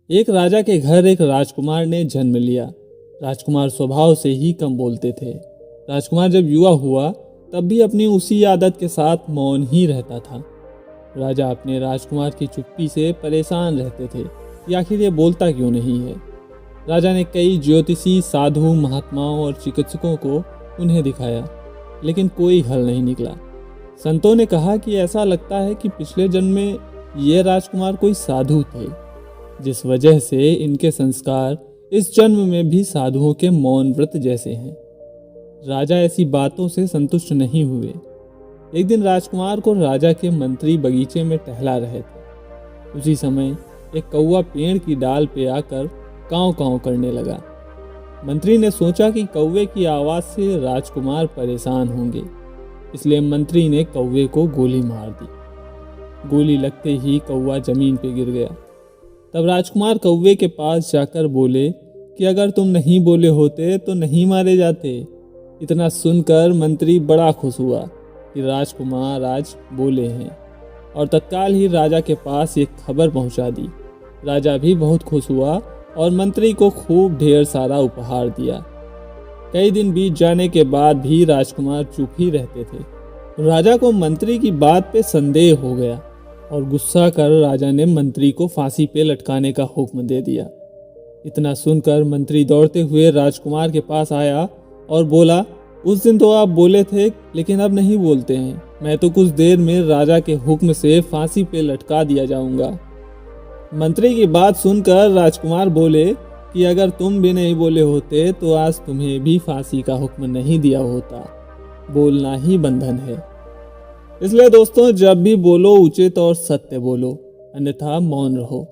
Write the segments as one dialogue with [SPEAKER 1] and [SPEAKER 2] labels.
[SPEAKER 1] एक राजा के घर एक राजकुमार ने जन्म लिया। राजकुमार स्वभाव से ही कम बोलते थे। राजकुमार जब युवा हुआ तब भी अपनी उसी आदत के साथ मौन ही रहता था। राजा अपने राजकुमार की चुप्पी से परेशान रहते थे कि आखिर ये बोलता क्यों नहीं है। राजा ने कई ज्योतिषी, साधु, महात्माओं और चिकित्सकों को उन्हें दिखाया, लेकिन कोई हल नहीं निकला। संतों ने कहा कि ऐसा लगता है कि पिछले जन्म में ये राजकुमार कोई साधु थे, जिस वजह से इनके संस्कार इस जन्म में भी साधुओं के मौन व्रत जैसे हैं। राजा ऐसी बातों से संतुष्ट नहीं हुए। एक दिन राजकुमार को राजा के मंत्री बगीचे में टहला रहे थे। उसी समय एक कौवा पेड़ की डाल पे आकर कांव कांव करने लगा। मंत्री ने सोचा कि कौवे की आवाज़ से राजकुमार परेशान होंगे, इसलिए मंत्री ने कौवे को गोली मार दी। गोली लगते ही कौवा जमीन पे गिर गया। तब राजकुमार कौवे के पास जाकर बोले कि अगर तुम नहीं बोले होते तो नहीं मारे जाते। इतना सुनकर मंत्री बड़ा खुश हुआ कि राजकुमार आज बोले हैं, और तत्काल ही राजा के पास एक खबर पहुंचा दी। राजा भी बहुत खुश हुआ और मंत्री को खूब ढेर सारा उपहार दिया। कई दिन बीत जाने के बाद भी राजकुमार चुप ही रहते थे। राजा को मंत्री की बात पे संदेह हो गया और गुस्सा कर राजा ने मंत्री को फांसी पे लटकाने का हुक्म दे दिया। इतना सुनकर मंत्री दौड़ते हुए राजकुमार के पास आया और बोला, उस दिन तो आप बोले थे लेकिन अब नहीं बोलते हैं। मैं तो कुछ देर में राजा के हुक्म से फांसी पे लटका दिया जाऊंगा। मंत्री की बात सुनकर राजकुमार बोले कि अगर तुम भी नहीं बोले होते तो आज तुम्हें भी फांसी का हुक्म नहीं दिया होता। बोलना ही बंधन है। इसलिए दोस्तों, जब भी बोलो उचित और सत्य बोलो, अन्यथा मौन रहो।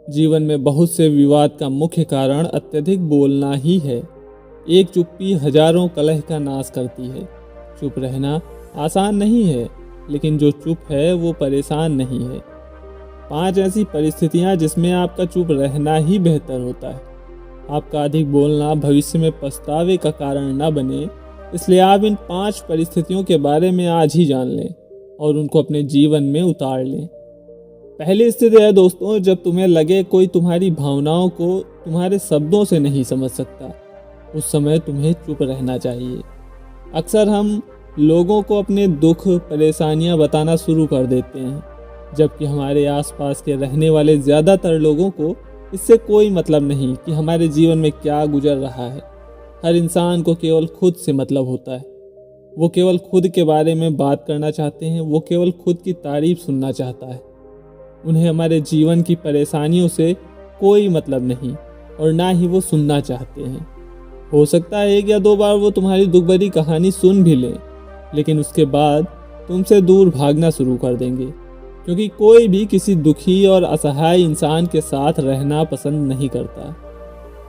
[SPEAKER 1] जीवन में बहुत से विवाद का मुख्य कारण अत्यधिक बोलना ही है। एक चुप्पी हजारों कलह का नाश करती है। चुप रहना आसान नहीं है, लेकिन जो चुप है वो परेशान नहीं है। 5 ऐसी परिस्थितियां जिसमें आपका चुप रहना ही बेहतर होता है। आपका अधिक बोलना भविष्य में पछतावे का कारण न बने, इसलिए आप इन 5 परिस्थितियों के बारे में आज ही जान लें और उनको अपने जीवन में उतार लें। पहली स्थिति है दोस्तों, जब तुम्हें लगे कोई तुम्हारी भावनाओं को तुम्हारे शब्दों से नहीं समझ सकता, उस समय तुम्हें चुप रहना चाहिए। अक्सर हम लोगों को अपने दुख, परेशानियां बताना शुरू कर देते हैं, जबकि हमारे आसपास के रहने वाले ज़्यादातर लोगों को इससे कोई मतलब नहीं कि हमारे जीवन में क्या गुजर रहा है। हर इंसान को केवल खुद से मतलब होता है। वो केवल खुद के बारे में बात करना चाहते हैं। वो केवल खुद की तारीफ सुनना चाहता है। उन्हें हमारे जीवन की परेशानियों से कोई मतलब नहीं और ना ही वो सुनना चाहते हैं। हो सकता है 1 या 2 बार वो तुम्हारी दुख भरी कहानी सुन भी लें, लेकिन उसके बाद तुमसे दूर भागना शुरू कर देंगे, क्योंकि कोई भी किसी दुखी और असहाय इंसान के साथ रहना पसंद नहीं करता।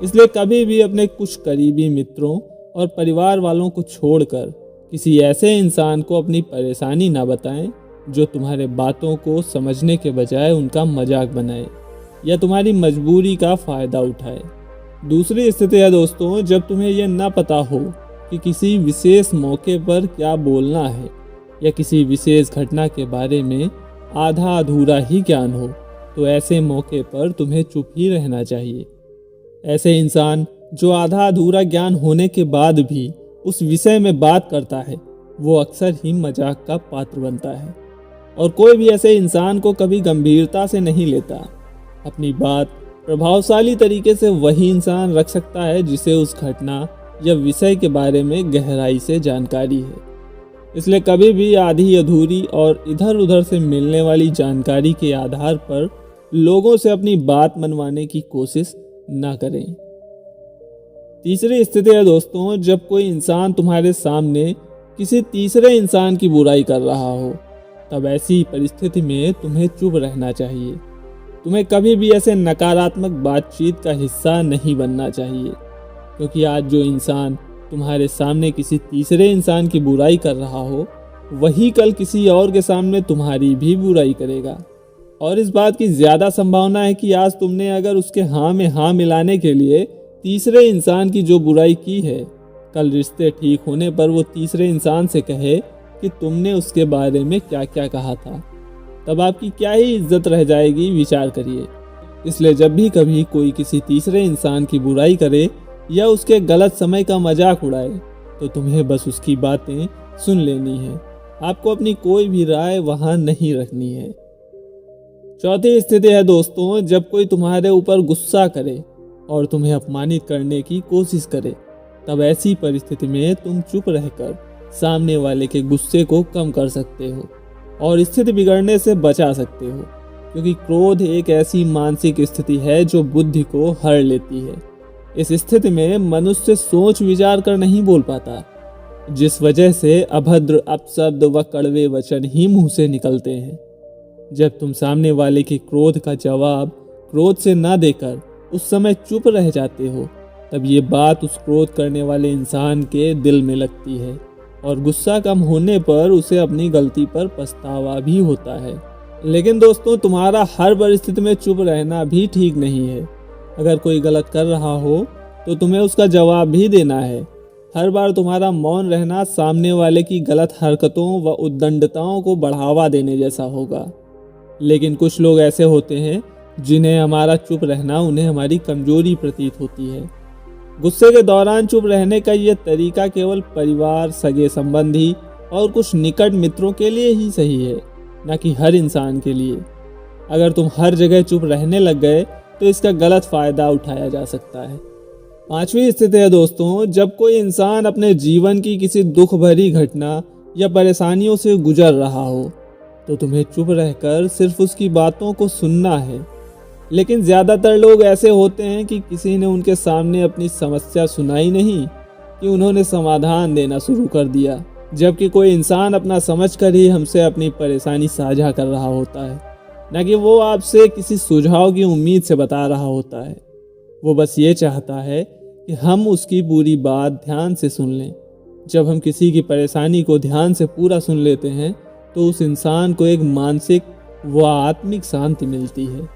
[SPEAKER 1] इसलिए कभी भी अपने कुछ करीबी मित्रों और परिवार वालों को छोड़कर किसी ऐसे इंसान को अपनी परेशानी ना बताएं जो तुम्हारे बातों को समझने के बजाय उनका मजाक बनाए या तुम्हारी मजबूरी का फ़ायदा उठाए। दूसरी स्थिति है दोस्तों, जब तुम्हें यह ना पता हो कि किसी विशेष मौके पर क्या बोलना है या किसी विशेष घटना के बारे में आधा अधूरा ही ज्ञान हो, तो ऐसे मौके पर तुम्हें चुप ही रहना चाहिए। ऐसे इंसान जो आधा अधूरा ज्ञान होने के बाद भी उस विषय में बात करता है, वो अक्सर ही मजाक का पात्र बनता है, और कोई भी ऐसे इंसान को कभी गंभीरता से नहीं लेता। अपनी बात प्रभावशाली तरीके से वही इंसान रख सकता है जिसे उस घटना या विषय के बारे में गहराई से जानकारी है। इसलिए कभी भी आधी अधूरी और इधर उधर से मिलने वाली जानकारी के आधार पर लोगों से अपनी बात मनवाने की कोशिश ना करें। तीसरी स्थिति है दोस्तों, जब कोई इंसान तुम्हारे सामने किसी तीसरे इंसान की बुराई कर रहा हो, तब ऐसी परिस्थिति में तुम्हें चुप रहना चाहिए। तुम्हें कभी भी ऐसे नकारात्मक बातचीत का हिस्सा नहीं बनना चाहिए, क्योंकि आज जो इंसान तुम्हारे सामने किसी तीसरे इंसान की बुराई कर रहा हो, वही कल किसी और के सामने तुम्हारी भी बुराई करेगा। और इस बात की ज़्यादा संभावना है कि आज तुमने अगर उसके हाँ में हाँ मिलाने के लिए तीसरे इंसान की जो बुराई की है, कल रिश्ते ठीक होने पर वो तीसरे इंसान से कहे कि तुमने उसके बारे में क्या क्या कहा था। तब आपकी क्या ही इज्जत रह जाएगी, विचार करिए। इसलिए जब भी कभी कोई किसी तीसरे इंसान की बुराई करे या उसके गलत समय का मजाक उड़ाए तो तुम्हें बस उसकी बातें सुन लेनी है। आपको अपनी कोई भी राय वहां नहीं रखनी है। चौथी स्थिति है दोस्तों, जब कोई तुम्हारे ऊपर गुस्सा करे और तुम्हें अपमानित करने की कोशिश करे, तब ऐसी परिस्थिति में तुम चुप रहकर सामने वाले के गुस्से को कम कर सकते हो और स्थिति बिगड़ने से बचा सकते हो, क्योंकि क्रोध एक ऐसी मानसिक स्थिति है जो बुद्धि को हर लेती है। इस स्थिति में मनुष्य सोच विचार कर नहीं बोल पाता, जिस वजह से अभद्र अपशब्द व कड़वे वचन ही मुंह से निकलते हैं। जब तुम सामने वाले के क्रोध का जवाब क्रोध से ना देकर उस समय चुप रह जाते हो, तब ये बात उस क्रोध करने वाले इंसान के दिल में लगती है और गुस्सा कम होने पर उसे अपनी गलती पर पछतावा भी होता है। लेकिन दोस्तों, तुम्हारा हर परिस्थिति में चुप रहना भी ठीक नहीं है। अगर कोई गलत कर रहा हो तो तुम्हें उसका जवाब भी देना है। हर बार तुम्हारा मौन रहना सामने वाले की गलत हरकतों व उद्दंडताओं को बढ़ावा देने जैसा होगा। लेकिन कुछ लोग ऐसे होते हैं जिन्हें हमारा चुप रहना उन्हें हमारी कमजोरी प्रतीत होती है। गुस्से के दौरान चुप रहने का यह तरीका केवल परिवार, सगे संबंधी और कुछ निकट मित्रों के लिए ही सही है, न कि हर इंसान के लिए। अगर तुम हर जगह चुप रहने लग गए तो इसका गलत फायदा उठाया जा सकता है। पांचवी स्थिति है दोस्तों, जब कोई इंसान अपने जीवन की किसी दुख भरी घटना या परेशानियों से गुजर रहा हो तो तुम्हें चुप रहकर सिर्फ उसकी बातों को सुनना है। लेकिन ज़्यादातर लोग ऐसे होते हैं कि किसी ने उनके सामने अपनी समस्या सुनाई नहीं कि उन्होंने समाधान देना शुरू कर दिया, जबकि कोई इंसान अपना समझकर ही हमसे अपनी परेशानी साझा कर रहा होता है, न कि वो आपसे किसी सुझाव की उम्मीद से बता रहा होता है। वो बस ये चाहता है कि हम उसकी पूरी बात ध्यान से सुन लें। जब हम किसी की परेशानी को ध्यान से पूरा सुन लेते हैं तो उस इंसान को एक मानसिक व आत्मिक शांति मिलती है।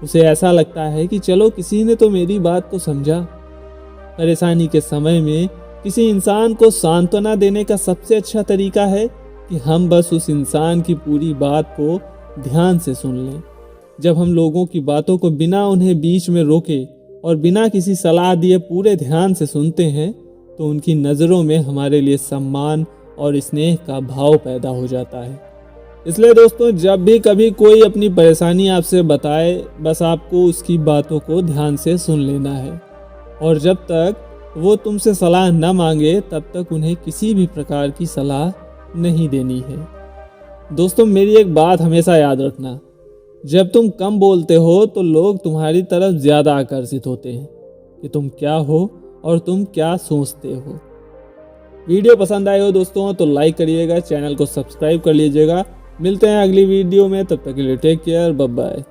[SPEAKER 1] उसे ऐसा लगता है कि चलो किसी ने तो मेरी बात को समझा। परेशानी के समय में किसी इंसान को सांत्वना देने का सबसे अच्छा तरीका है कि हम बस उस इंसान की पूरी बात को ध्यान से सुन लें। जब हम लोगों की बातों को बिना उन्हें बीच में रोके और बिना किसी सलाह दिए पूरे ध्यान से सुनते हैं तो उनकी नज़रों में हमारे लिए सम्मान और स्नेह का भाव पैदा हो जाता है। इसलिए दोस्तों, जब भी कभी कोई अपनी परेशानी आपसे बताए, बस आपको उसकी बातों को ध्यान से सुन लेना है और जब तक वो तुमसे सलाह न मांगे तब तक उन्हें किसी भी प्रकार की सलाह नहीं देनी है। दोस्तों, मेरी एक बात हमेशा याद रखना, जब तुम कम बोलते हो तो लोग तुम्हारी तरफ ज़्यादा आकर्षित होते हैं कि तुम क्या हो और तुम क्या सोचते हो। वीडियो पसंद आए हो दोस्तों तो लाइक करिएगा, चैनल को सब्सक्राइब कर लीजिएगा। मिलते हैं अगली वीडियो में, तब तक के लिए टेक केयर, बाय बाय।